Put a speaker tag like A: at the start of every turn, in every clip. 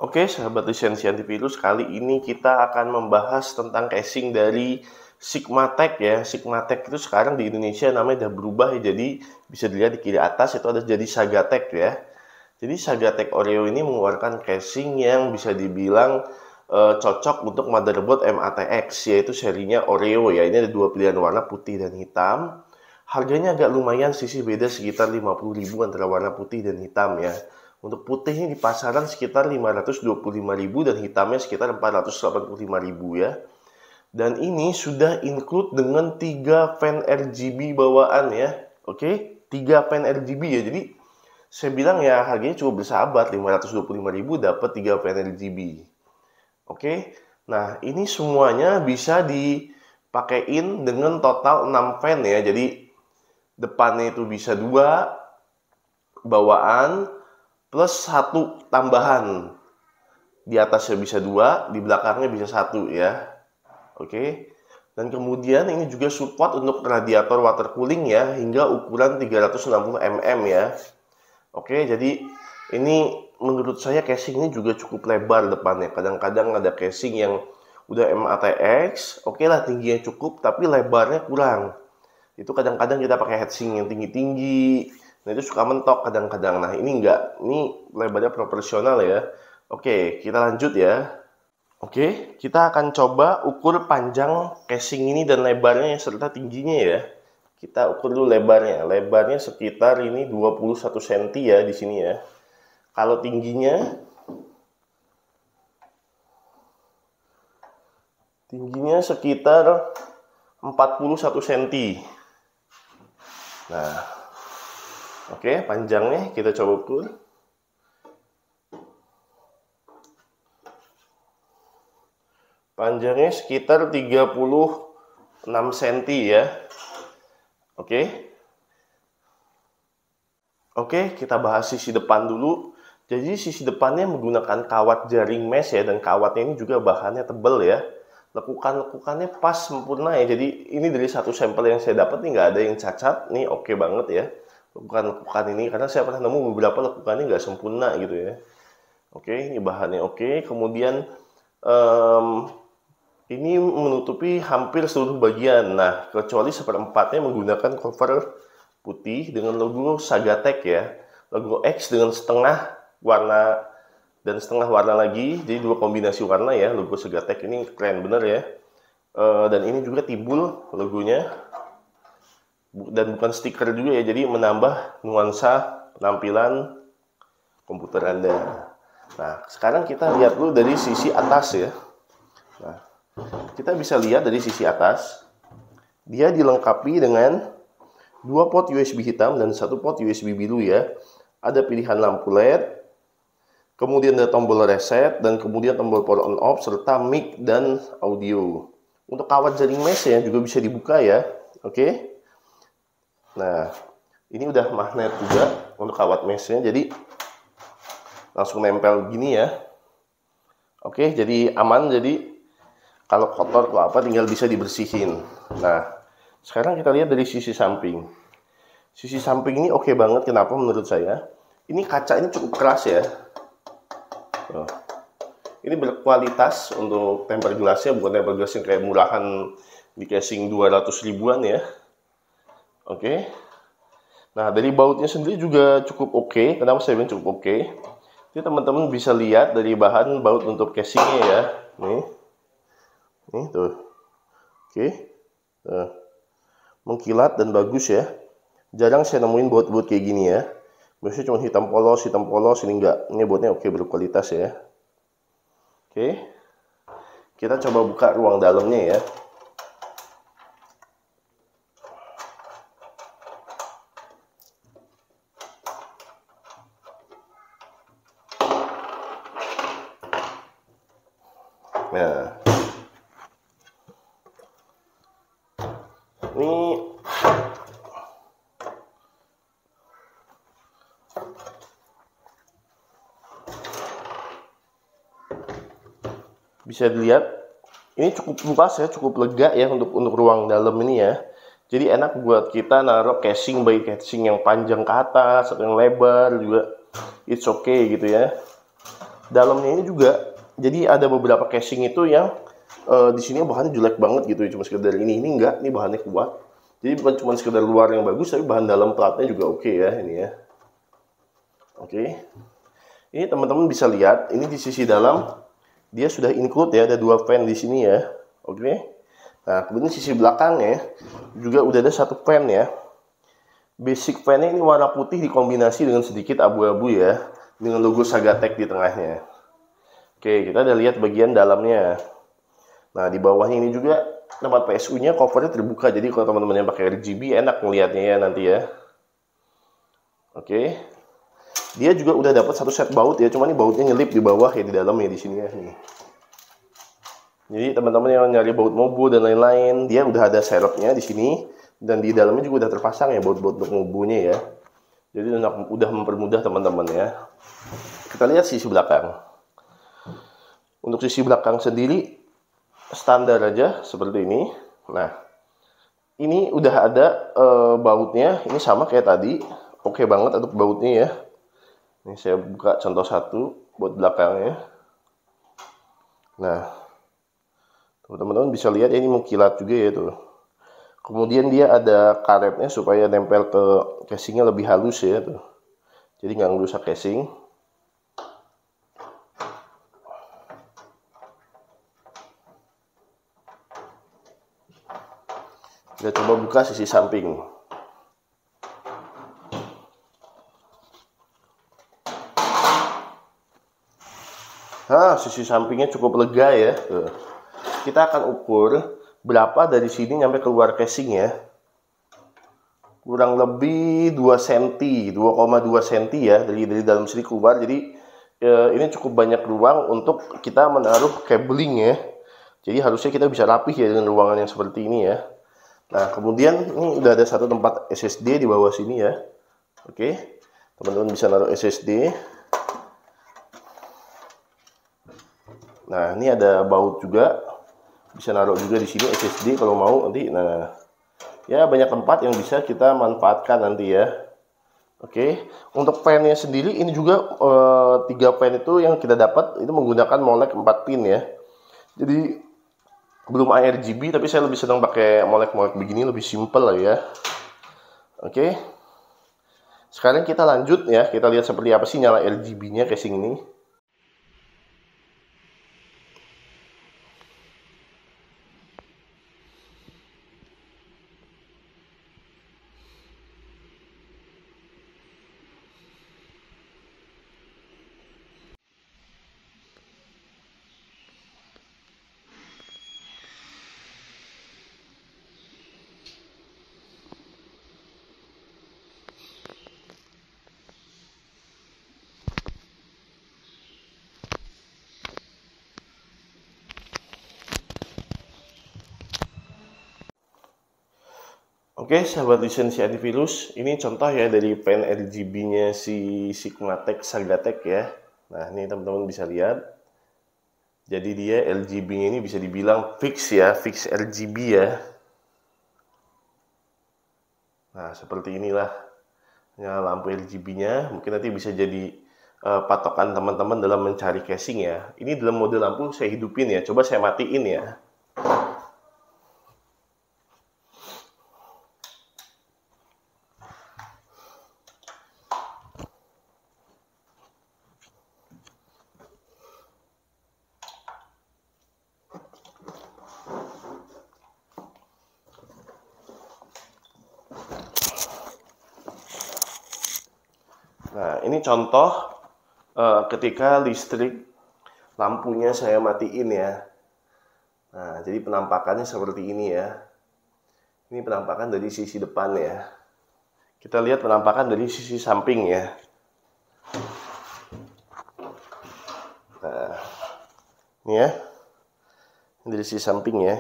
A: Oke, sahabat lisensi antivirus, kali ini kita akan membahas tentang casing dari Sigmatech ya. Sigmatech itu sekarang di Indonesia namanya udah berubah ya, jadi bisa dilihat di kiri atas itu ada jadi Sagatech ya. Jadi Sagatech Oreo ini mengeluarkan casing yang bisa dibilang cocok untuk motherboard MATX, yaitu serinya Oreo ya. Ini ada dua pilihan warna, putih dan hitam. Harganya agak lumayan, sisi beda sekitar 50.000 antara warna putih dan hitam ya. Untuk putihnya di pasaran sekitar 525.000 dan hitamnya sekitar 485.000 ya. Dan ini sudah include dengan 3 fan RGB bawaan ya. Oke, 3 fan RGB ya. Jadi saya bilang ya harganya cukup bersahabat, 525.000 dapat 3 fan RGB. Oke. Nah, ini semuanya bisa dipakein dengan total 6 fan ya. Jadi depannya itu bisa 2 bawaan plus 1 tambahan. Di atasnya bisa 2, di belakangnya bisa 1 ya. Oke. Dan kemudian ini juga support untuk radiator water cooling ya, hingga ukuran 360 mm ya. Oke, jadi ini menurut saya casing ini juga cukup lebar depannya. Kadang-kadang ada casing yang udah MATX, oke lah tingginya cukup, tapi lebarnya kurang. Itu kadang-kadang kita pakai heatsink yang tinggi-tinggi. Nah, itu suka mentok kadang-kadang. Nah, ini enggak. Ini lebarnya proporsional ya. Oke, kita lanjut ya. Oke, kita akan coba ukur panjang casing ini dan lebarnya serta tingginya ya. Kita ukur dulu lebarnya. Lebarnya sekitar ini 21 cm ya di sini ya. Kalau tingginya sekitar 41 cm. Nah, oke, panjangnya kita coba ukur. Panjangnya sekitar 36 cm ya. Oke. Oke, kita bahas sisi depan dulu. Jadi sisi depannya menggunakan kawat jaring mesh ya, dan kawatnya ini juga bahannya tebal ya. Lekukan-lekukannya pas sempurna ya. Jadi ini dari satu sampel yang saya dapat nih nggak ada yang cacat. Nih oke banget ya. Lekukan-lekukan ini karena saya pernah nemu beberapa lekukannya nggak sempurna gitu ya. Oke, ini bahannya oke. Kemudian ini menutupi hampir seluruh bagian. Nah, kecuali seperempatnya menggunakan cover putih dengan logo Sagatech ya. Logo X dengan setengah warna dan setengah warna lagi. Jadi dua kombinasi warna ya. Logo Sagatech ini keren bener ya. Dan ini juga timbul logonya. Dan bukan stiker juga ya. Jadi menambah nuansa penampilan komputer Anda. Nah, sekarang kita lihat dulu dari sisi atas ya. Nah, kita bisa lihat dari sisi atas, dia dilengkapi dengan 2 port USB hitam dan 1 port USB biru ya. Ada pilihan lampu LED, Kemudian ada tombol reset dan kemudian tombol power on off serta mic dan audio. Untuk kawat jaring meshnya juga bisa dibuka ya. Oke. Nah, ini udah magnet juga untuk kawat meshnya, jadi langsung nempel gini ya. Oke, jadi aman, jadi kalau kotor atau apa tinggal bisa dibersihin. Nah, sekarang kita lihat dari sisi samping. Sisi samping ini oke banget, kenapa menurut saya? Ini kaca ini cukup keras ya. Tuh. Ini berkualitas untuk tempered glassnya, bukan tempered glass yang kayak murahan di casing 200 ribuan ya. Oke. Nah, dari bautnya sendiri juga cukup oke. Kenapa saya bilang cukup oke? Jadi teman-teman bisa lihat dari bahan baut untuk casingnya ya. Nih tuh. Oke. Mengkilat dan bagus ya. Jarang saya nemuin baut-baut kayak gini ya. Biasanya cuma hitam polos, ini enggak. Ini bautnya oke, berkualitas ya. Oke, kita coba buka ruang dalamnya ya. Nah, ini bisa dilihat, ini cukup luas ya, cukup lega ya untuk ruang dalam ini ya. Jadi enak buat kita naruh casing, baik casing yang panjang ke atas atau yang lebar juga, it's okay gitu ya. Dalamnya ini juga, jadi ada beberapa casing itu yang di sini bahannya jelek banget gitu, cuma sekedar ini enggak, ini bahannya kuat. Jadi bukan cuma sekedar luar yang bagus, tapi bahan dalam platnya juga oke ya ini ya. Oke. Ini teman-teman bisa lihat, ini di sisi dalam dia sudah include ya, ada 2 fan di sini ya. Oke. Nah, kemudian sisi belakangnya juga udah ada 1 fan ya. Basic fan-nya ini warna putih dikombinasi dengan sedikit abu-abu ya, dengan logo Sagatec di tengahnya. Oke, kita udah lihat bagian dalamnya. Nah, di bawahnya ini juga tempat PSU-nya covernya terbuka, jadi kalau teman-teman yang pakai RGB enak ngelihatnya ya nanti ya. Oke. Dia juga udah dapat 1 set baut ya, cuma ini bautnya nyelip di bawah ya, di dalam ya, di sini ya nih. Jadi teman-teman yang nyari baut mobu dan lain-lain, dia udah ada serepnya di sini dan di dalamnya juga udah terpasang ya baut-baut untuk mobunya ya. Jadi udah mempermudah teman-teman ya. Kita lihat sisi belakang. Untuk sisi belakang sendiri standar aja seperti ini. Nah, ini udah ada bautnya, ini sama kayak tadi. Oke banget untuk bautnya ya. Ini saya buka contoh satu buat belakangnya. Nah, teman-teman bisa lihat ya, ini mengkilat juga ya tuh. Kemudian dia ada karetnya supaya nempel ke casingnya lebih halus ya tuh. Jadi nggak ngerusak casing. Kita coba buka sisi samping. Nah, sisi sampingnya cukup lega ya. Tuh. Kita akan ukur berapa dari sini sampai keluar casing ya. Kurang lebih 2 cm, 2,2 cm ya dari dalam sini keluar. Jadi ini cukup banyak ruang untuk kita menaruh cabling ya. Jadi harusnya kita bisa rapih ya dengan ruangan yang seperti ini ya. Nah, kemudian ini udah ada 1 tempat SSD di bawah sini ya. Oke, teman-teman bisa naruh SSD. Nah, ini ada baut juga, bisa naruh juga di sini SSD kalau mau nanti. Nah, ya banyak tempat yang bisa kita manfaatkan nanti ya. Oke, untuk fan-nya sendiri ini juga 3 fan itu yang kita dapat itu menggunakan molek 4 pin ya. Jadi belum ARGB, tapi saya lebih senang pakai molek-molek begini, lebih simple lah ya. Oke, sekarang kita lanjut ya, kita lihat seperti apa sih nyala RGB-nya casing ini. Oke, sahabat lisensi antivirus, ini contoh ya dari pen RGB-nya si Sigmatech Sagatech ya. Nah, ini teman-teman bisa lihat. Jadi dia RGB-nya ini bisa dibilang fix ya, fix RGB ya. Nah, seperti inilah ya, lampu RGB-nya. Mungkin nanti bisa jadi patokan teman-teman dalam mencari casing ya. Ini dalam mode lampu saya hidupin ya. Coba saya matiin ya. Nah, ini contoh ketika listrik lampunya saya matiin ya. Nah, jadi penampakannya seperti ini ya. Ini penampakan dari sisi depan ya. Kita lihat penampakan dari sisi samping ya. Nah, ini ya. Ini dari sisi samping ya.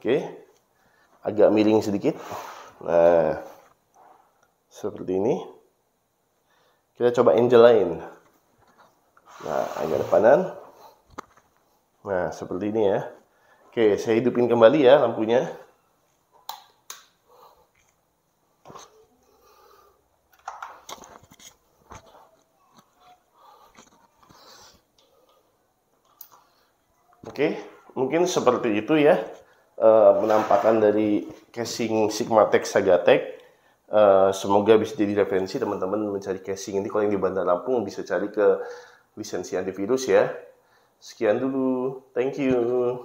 A: Oke, agak miring sedikit. Nah, seperti ini. Kita coba angel lain. Nah, agak depanan. Nah, seperti ini ya. Oke, saya hidupin kembali ya lampunya. Oke, mungkin seperti itu ya penampakan dari casing Sigmatech Sagatech. Semoga bisa jadi referensi teman-teman mencari casing ini. Kalau yang di Bandar Lampung bisa cari ke lisensi antivirus ya. Sekian dulu, thank you.